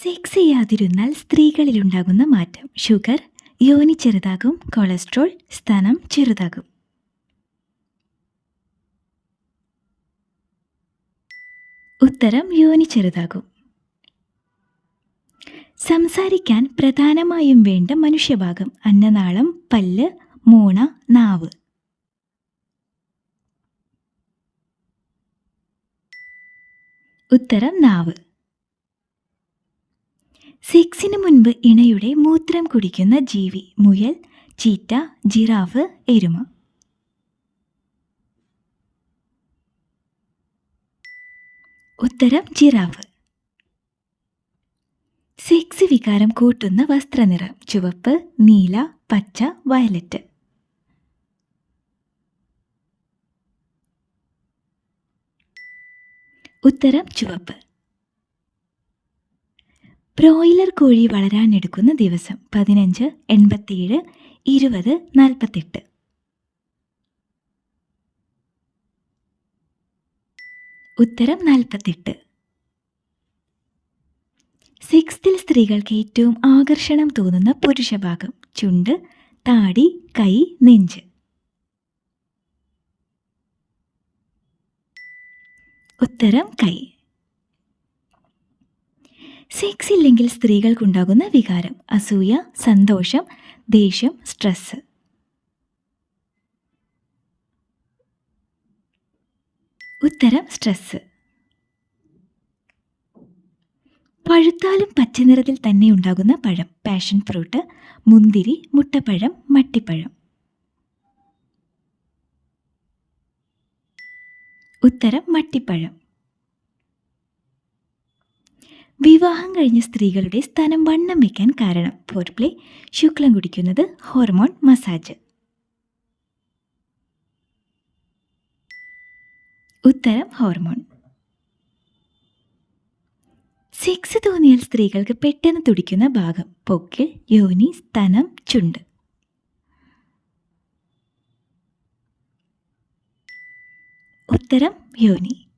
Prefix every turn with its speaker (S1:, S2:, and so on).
S1: Sex ചെയ്യാതിരുന്നാൽ സ്ത്രീകളിലുണ്ടാകുന്ന മാറ്റം. Sugar, യോനി ചെറുതാകും. Cholesterol, സ്തനം ചെറുതാകും. ഉത്തരം യോനി ചെറുതാകും. സംസാരിക്കാൻ പ്രധാനമായും വേണ്ട മനുഷ്യഭാഗം. അന്നനാളം, പല്ല്, മൂണ, നാവ്. ഉത്തരം നാവ്. സെക്സിന് മുൻപ് ഇണയുടെ മൂത്രം കുടിക്കുന്ന ജീവി. മുയൽ, ചീറ്റ, ജിറാഫ്, എരുമ. ഉത്തരം ജിറാഫ്. സെക്സ് വികാരം കൂട്ടുന്ന വസ്ത്രനിറം. ചുവപ്പ്, നീല, പച്ച, വയലറ്റ്. ഉത്തരം ചുവപ്പ്. ബ്രോയിലർ കോഴി വളരാനെടുക്കുന്ന ദിവസം. 15, 87, 20, 48. ഉത്തരം 48. സെക്സിൽ സ്ത്രീകൾക്ക് ഏറ്റവും ആകർഷണം തോന്നുന്ന പുരുഷഭാഗം. ചുണ്ട്, താടി, കൈ, നെഞ്ച്. ഉത്തരം കൈ. സെക്സ് ഇല്ലെങ്കിൽ സ്ത്രീകൾക്കുണ്ടാകുന്ന വികാരം. അസൂയ, സന്തോഷം, ദേഷ്യം, സ്ട്രെസ്. ഉത്തരം സ്ട്രെസ്. പഴുത്താലും പച്ചനിറത്തിൽ തന്നെ ഉണ്ടാകുന്ന പഴം. പാഷൻ ഫ്രൂട്ട്, മുന്തിരി, മുട്ടപ്പഴം, മട്ടിപ്പഴം. ഉത്തരം മട്ടിപ്പഴം. വിവാഹം കഴിഞ്ഞ സ്ത്രീകളുടെ സ്തനം വണ്ണം വയ്ക്കാൻ കാരണം. ഫോർപ്ലേ, ശുക്ലം കുടിക്കുന്നത്, ഹോർമോൺ, മസാജ്. ഉത്തരം ഹോർമോൺ. സെക്സ് തോന്നിയാൽ സ്ത്രീകൾക്ക് പെട്ടെന്ന് തുടിക്കുന്ന ഭാഗം. പൊക്കിൾ, യോനി, സ്തനം, ചുണ്ട്. ഉത്തരം യോനി.